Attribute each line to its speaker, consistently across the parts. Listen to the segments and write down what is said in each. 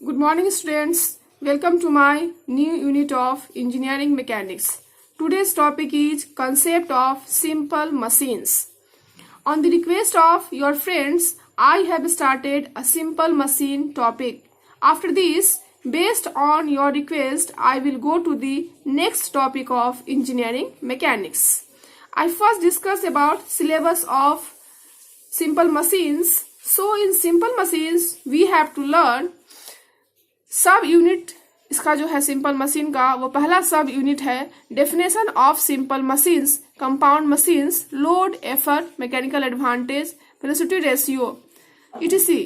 Speaker 1: Good morning, students. Welcome to my new unit of engineering mechanics. Today's topic is concept of simple machines. On the request of your friends, I have started a simple machine topic. After this, based on your request, I will go to the next topic of engineering mechanics. I first discuss about syllabus of simple machines. So in simple machines, we have to learn सब unit. इसका जो है simple machine का वो पहला सब unit है definition of simple machines, compound machines, load, effort, mechanical advantage, velocity ratio etc.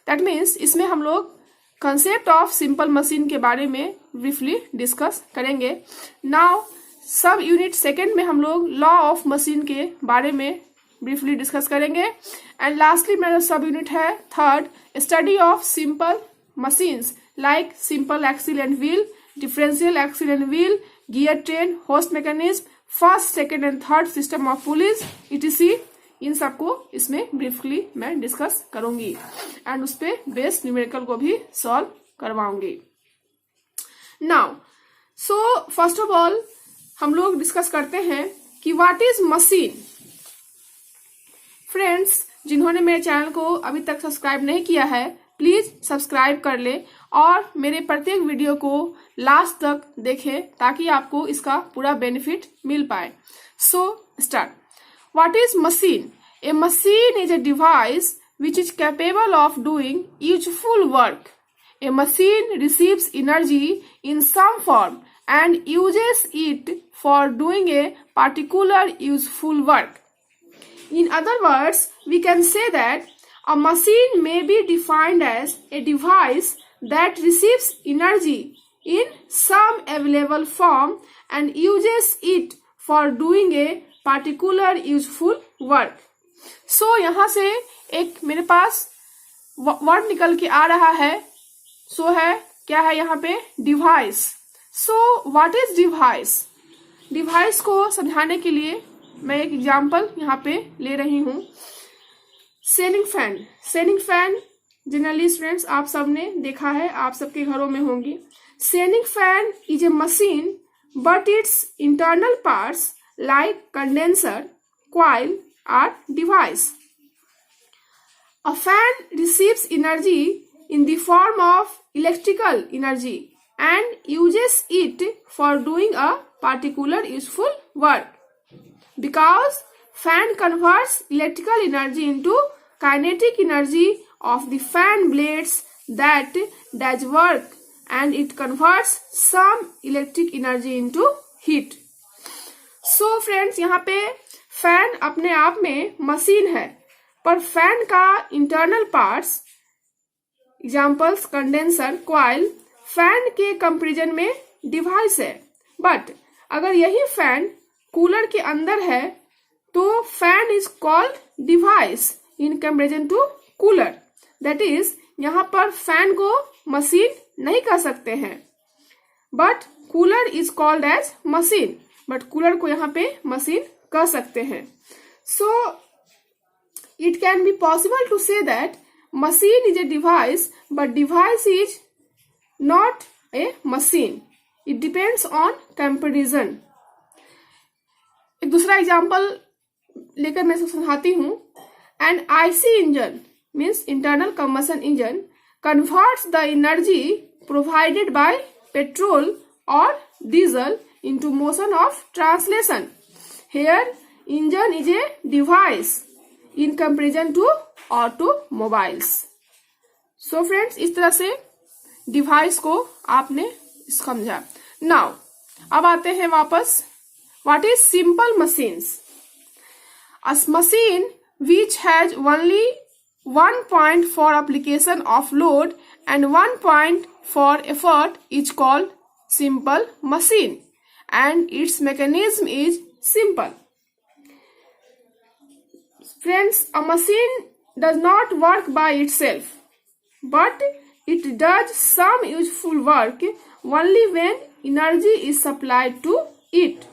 Speaker 1: That means इसमें हम लोग कंसेप्ट ऑफ सिंपल मशीन के बारे में ब्रीफली डिस्कस करेंगे. नाउ सब यूनिट सेकेंड में हम लोग लॉ ऑफ मशीन के बारे में ब्रीफली डिस्कस करेंगे. एंड लास्टली मेरा सब यूनिट है third, study of simple machines like simple axle and wheel, differential axle and wheel, gear train, host mechanism, first, second and third system of pulleys etc. इन सबको इसमें briefly मैं discuss करूंगी and उस पे based numerical को भी solve करवाऊंगी. Now so first of all हम लोग डिस्कस करते हैं कि व्हाट इज मशीन. फ्रेंड्स, जिन्होंने मेरे चैनल को अभी तक सब्सक्राइब नहीं किया है प्लीज सब्सक्राइब कर ले और मेरे प्रत्येक वीडियो को लास्ट तक देखें ताकि आपको इसका पूरा बेनिफिट मिल पाए. So start. What is machine? A machine is a device which is capable of doing useful work. A machine receives energy in some form and uses it for doing a particular useful work. In other words, we can say that a machine may be defined as a device that receives energy in some available form and uses it for doing a particular useful work. So यहाँ से एक मेरे पास word निकल के आ रहा है. सो है क्या है यहाँ पे? Device. So what is device? Device को समझाने के लिए मैं एक एग्जाम्पल यहाँ पे ले रही हूँ. Ceiling fan. Ceiling fan generally students आप सबने देखा है, आप सबके घरों में होंगी. Ceiling fan is a machine but its internal parts like condenser, coil are device. A fan receives energy in the form of electrical energy and uses it for doing a particular useful work. Because fan converts electrical energy into kinetic energy of the fan blades that does work and it converts some electric energy into heat. So friends, यहाँ पे fan अपने आप में machine है पर fan का internal parts examples condenser, coil fan के comparison में डिवाइस है. बट अगर यही फैन कूलर के अंदर है तो fan is called device in comparison to cooler. That is यहाँ पर फैन को मशीन नहीं कह सकते हैं but cooler is called as machine. But cooler को यहाँ पे मशीन कह सकते हैं. So it can be possible to say that machine is a device but device is not a machine. It depends on comparison. एक दूसरा example लेकर मैं समझाती हूँ. An IC engine means internal combustion engine converts the energy provided by petrol और diesel into motion of translation. Here engine is a device in comparison to automobiles. So friends, इस तरह से डिवाइस को आपने समझा. नाउ अब आते हैं वापस. What is simple machines? A machine which has only one point for application of load and one point for effort is called simple machine and its mechanism is simple. Friends, a machine does not work by itself but it does some useful work only when energy is supplied to it.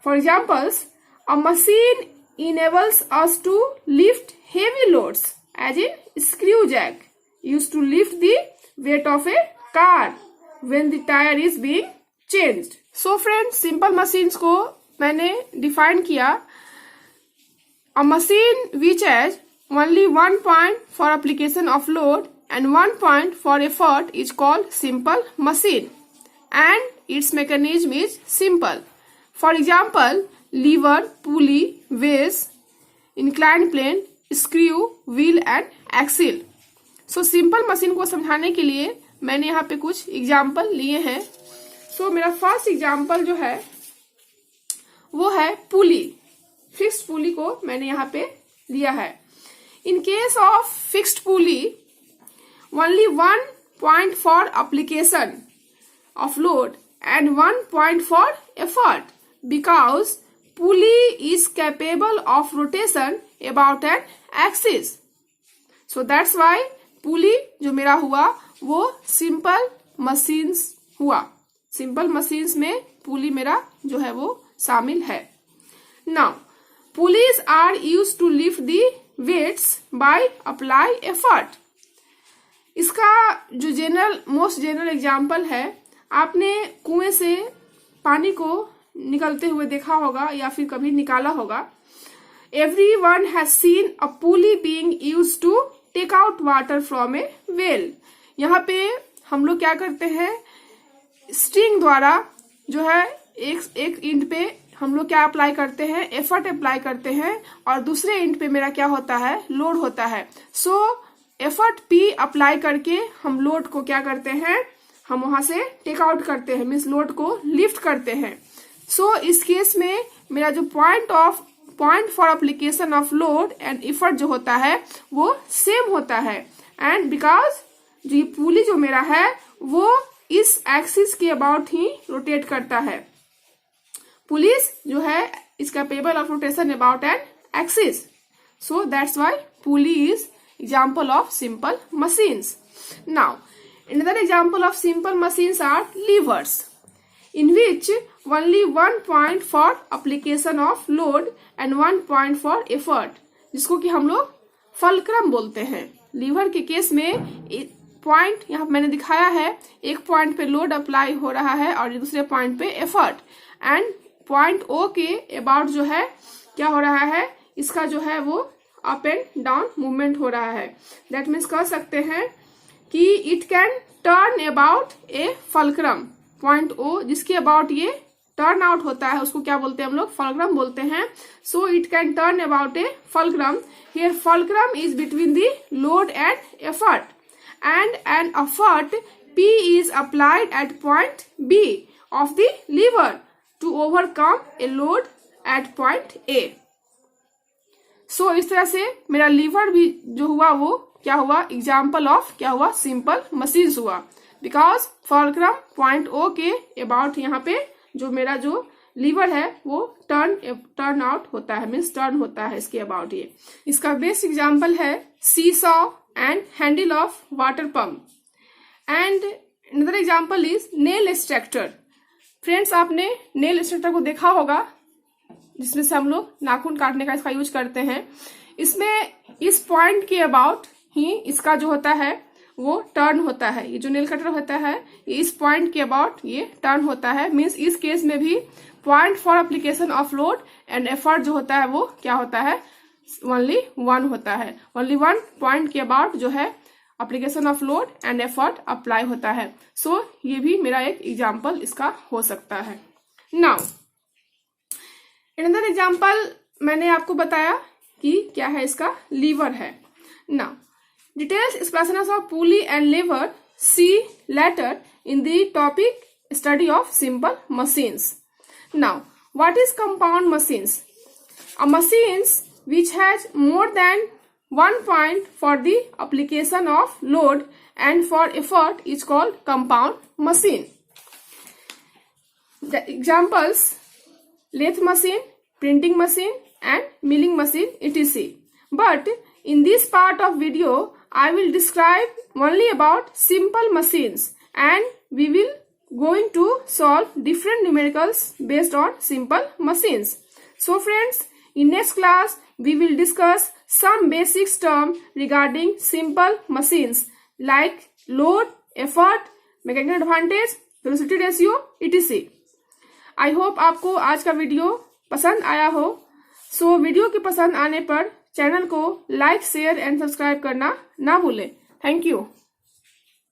Speaker 1: For examples, a machine enables us to lift heavy loads as in screw jack used to lift the weight of a car when the tire is being changed. So friends, simple machines को मैंने define किया. A machine which has only 1 point for application of load and 1 point for effort is called simple machine, and its mechanism is simple. For example, lever, pulley, vase, inclined plane, screw, wheel and axle. So simple machine को समझाने के लिए मैंने यहाँ पे कुछ example लिए हैं. So मेरा फर्स्ट एग्जाम्पल जो है वो है पुली. फिक्स्ड पुली को मैंने यहाँ पे लिया है. In case of fixed pulley, only 1 point for application of load and 1 point for effort, because pulley is capable of rotation about an axis. So that's why pulley जो मेरा हुआ वो simple machines हुआ. Simple machines में pulley मेरा जो है वो शामिल है. Now, pulleys are used to lift the weights by apply effort. इसका जो मोस्ट जनरल एग्जाम्पल है, आपने कुएं से पानी को निकलते हुए देखा होगा या फिर कभी निकाला होगा. Everyone has seen a pulley being used to take out water from a well. यहाँ पे हम लोग क्या करते हैं, स्ट्रिंग द्वारा जो है एक इंड पे हम लोग क्या अप्लाई करते हैं, एफर्ट अप्लाई करते हैं, और दूसरे इंड पे मेरा क्या होता है, लोड होता है. सो एफर्ट पी अप्लाई करके हम लोड को क्या करते हैं, हम वहां से टेक आउट करते हैं, मीन्स लोड को लिफ्ट करते हैं. सो इस केस में मेरा जो point for application of load and effort जो होता है वो सेम होता है. एंड बिकॉज ये पुली जो मेरा है वो इस एक्सिस के अबाउट ही रोटेट करता है. पुलिस जो है is capable of rotation about an axis. So that's why pulley is example of simple machines. Now, another example of simple machines are levers, in which only 1 point for application of load and 1 point for effort, जिसको कि हम लोग fulcrum बोलते हैं. Liver के case में point यहाँ मैंने दिखाया है, एक पॉइंट पे लोड अप्लाई हो रहा है और दूसरे पॉइंट पे एफर्ट. एंड पॉइंट ओ के अबाउट जो है क्या हो रहा है, इसका जो है वो अप एंड डाउन मूवमेंट हो रहा है. दैट मीन्स कह सकते हैं कि it can turn about a fulcrum. Point O जिसके अबाउट ये टर्न आउट होता है उसको क्या बोलते हैं हम लोग, फलक्रम बोलते हैं. So it can turn about a fulcrum. Here fulcrum is between the load and effort, and an effort P is applied at point B of the lever to overcome a load at point A. So इस तरह से मेरा liver भी जो हुआ वो क्या हुआ, एग्जाम्पल ऑफ क्या हुआ, सिंपल मशीन्स हुआ. बिकॉज फलक्रम पॉइंट O के अबाउट यहाँ पे जो मेरा जो लीवर है वो टर्न आउट होता है, मीन्स टर्न होता है इसके अबाउट. ये इसका बेस्ट एग्जाम्पल है seesaw and handle of water pump. And another example is nail extractor. Friends, आपने नेल एक्सट्रैक्टर को देखा होगा जिसमें से हम लोग नाखून काटने का इसका यूज करते हैं. इसमें इस पॉइंट के अबाउट ही इसका जो होता है वो टर्न होता है. ये जो नेल कटर होता है ये इस पॉइंट के अबाउट ये टर्न होता है. मीन्स इस केस में भी point for application of load and effort जो होता है वो क्या होता है, ओनली 1 होता है. ओनली 1 पॉइंट के अबाउट जो है application of load and effort apply होता है. सो ये भी मेरा एक एग्जाम्पल इसका हो सकता है. नाउ अनदर एग्जाम्पल मैंने आपको बताया कि क्या है, इसका लीवर है. Now details explanation of pulley and lever see later in the topic study of simple machines. Now what is compound machines? A machines which has more than 1 point for the application of load and for effort is called compound machine. The examples: lathe machine, printing machine and milling machine, etc. But in this part of video I will describe only about simple machines, and we will going to solve different numericals based on simple machines. So friends, in next class we will discuss some basic terms regarding simple machines like load, effort, mechanical advantage, velocity ratio, etc। I hope आपको आज का video पसंद आया हो। So video की पसंद आने पर चैनल को लाइक, शेयर एंड सब्सक्राइब करना ना भूलें। Thank you.